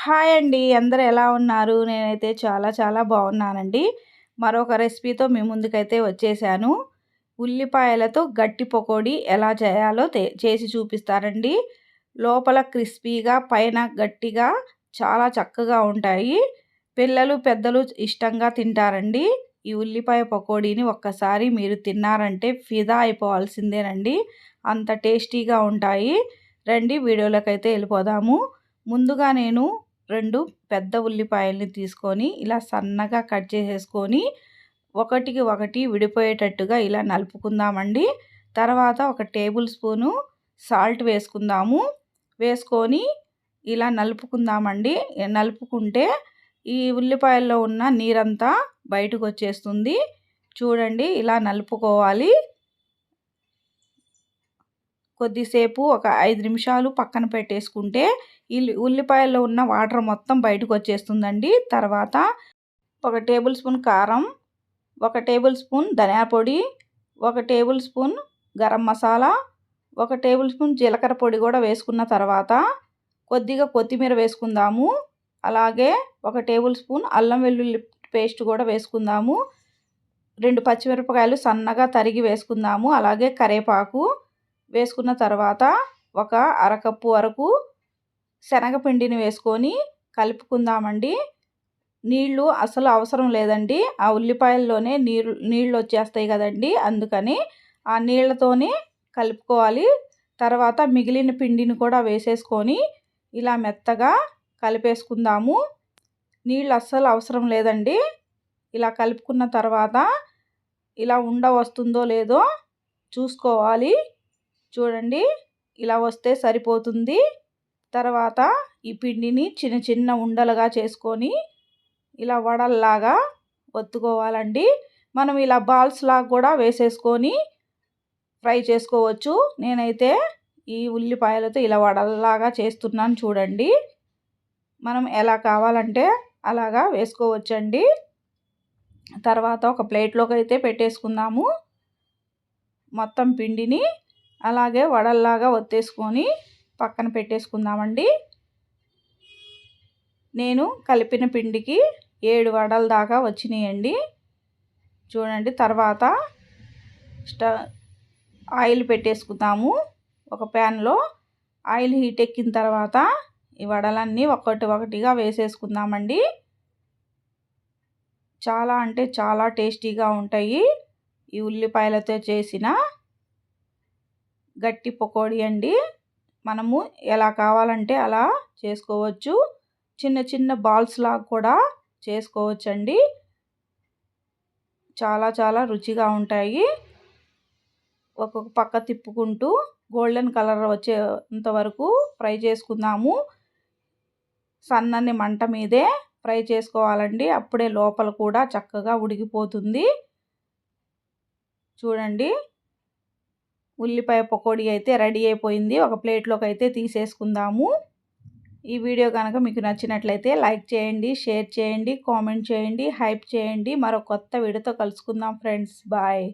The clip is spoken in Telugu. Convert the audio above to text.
హాయ్ అండి. అందరూ ఎలా ఉన్నారు? నేనైతే చాలా చాలా బాగున్నానండి. మరొక రెసిపీతో మీ ముందుకైతే వచ్చేసాను. ఉల్లిపాయలతో గట్టి పకోడీ ఎలా చేయాలో చేసి చూపిస్తానండి. లోపల క్రిస్పీగా, పైన గట్టిగా చాలా చక్కగా ఉంటాయి. పిల్లలు, పెద్దలు ఇష్టంగా తింటారండి. ఈ ఉల్లిపాయ పకోడీని ఒక్కసారి మీరు తిన్నారంటే ఫిదా అయిపోవాల్సిందేనండి. అంత టేస్టీగా ఉంటాయి. రండి వీడియోలోకైతే వెళ్ళిపోదాము. ముందుగా నేను 2 పెద్ద ఉల్లిపాయల్ని తీసుకొని ఇలా సన్నగా కట్ చేసేసుకొని ఒకటికి ఒకటి విడిపోయేటట్టుగా ఇలా నలుపుకుందామండి. తర్వాత ఒక టేబుల్ స్పూను సాల్ట్ వేసుకుందాము. వేసుకొని ఇలా నలుపుకుందామండి. నలుపుకుంటే ఈ ఉల్లిపాయల్లో ఉన్న నీరంతా బయటకు వచ్చేస్తుంది. చూడండి ఇలా నలుపుకోవాలి. కొద్దిసేపు ఒక 5 నిమిషాలు పక్కన పెట్టేసుకుంటే ఉల్లిపాయల్లో ఉన్న వాటర్ మొత్తం బయటకు వచ్చేస్తుందండి. తర్వాత ఒక టేబుల్ స్పూన్ కారం, ఒక టేబుల్ స్పూన్ ధనియా పొడి, ఒక టేబుల్ స్పూన్ గరం మసాలా, ఒక టేబుల్ స్పూన్ జీలకర్ర పొడి కూడా వేసుకున్న తర్వాత కొద్దిగా కొత్తిమీర వేసుకుందాము. అలాగే ఒక టేబుల్ స్పూన్ అల్లం వెల్లుల్లి పేస్ట్ కూడా వేసుకుందాము. 2 పచ్చిమిరపకాయలు సన్నగా తరిగి వేసుకుందాము. అలాగే కరివేపాకు వేసుకున్న తర్వాత ఒక అరకప్పు వరకు శనగపిండిని వేసుకొని కలుపుకుందామండి. నీళ్ళు అసలు అవసరం లేదండి. ఆ ఉల్లిపాయల్లోనే నీళ్ళు వచ్చేస్తాయి కదండి. అందుకని ఆ నీళ్ళతోనే కలుపుకోవాలి. తర్వాత మిగిలిన పిండిని కూడా వేసేసుకొని ఇలా మెత్తగా కలిపేసుకుందాము. నీళ్ళు అస్సలు అవసరం లేదండి. ఇలా కలుపుకున్న తర్వాత ఇలా వస్తుందో లేదో చూసుకోవాలి. చూడండి ఇలా వస్తే సరిపోతుంది. తర్వాత ఈ పిండిని చిన్న చిన్న ఉండలుగా చేసుకొని ఇలా వడల్లాగా ఒత్తుకోవాలండి. మనం ఇలా బాల్స్ లాగా కూడా వేసేసుకొని ఫ్రై చేసుకోవచ్చు. నేనైతే ఈ ఉల్లిపాయలతో ఇలా వడల్లాగా చేస్తున్నాను చూడండి. మనం ఎలా కావాలంటే అలాగా వేసుకోవచ్చండి. తర్వాత ఒక ప్లేట్లోకి అయితే పెట్టేసుకుందాము. మొత్తం పిండిని అలాగే వడల్లాగా ఒత్తేసుకొని పక్కన పెట్టేసుకుందామండి. నేను కలిపిన పిండికి 7 వడల దాకా వచ్చినాయండి. చూడండి తర్వాత ఆయిల్ పెట్టేసుకుందాము. ఒక ప్యాన్లో ఆయిల్ హీట్ ఎక్కిన తర్వాత ఈ వడలన్నీ ఒకటి ఒకటిగా వేసేసుకుందామండి. చాలా అంటే చాలా టేస్టీగా ఉంటాయి ఈ ఉల్లిపాయలతో చేసిన గట్టి పకోడీ అండి. మనము ఎలా కావాలంటే అలా చేసుకోవచ్చు. చిన్న చిన్న బాల్స్ లాగా కూడా చేసుకోవచ్చండి. చాలా చాలా రుచిగా ఉంటాయి. ఒక్కొక్క పక్క తిప్పుకుంటూ గోల్డెన్ కలర్ వచ్చేంత వరకు ఫ్రై చేసుకుందాము. సన్నని మంట మీదే ఫ్రై చేసుకోవాలండి. అప్పుడే లోపల కూడా చక్కగా ఉడికిపోతుంది. చూడండి ఉల్లిపాయ పకోడీ అయితే రెడీ అయిపోయింది. ఒక ప్లేట్లోకి అయితే తీసేసుకుందాము. ఈ వీడియో కనుక మీకు నచ్చినట్లయితే లైక్ చేయండి, షేర్ చేయండి, కామెంట్ చేయండి, హైప్ చేయండి. మరో కొత్త వీడియోతో కలుసుకుందాం ఫ్రెండ్స్. బాయ్.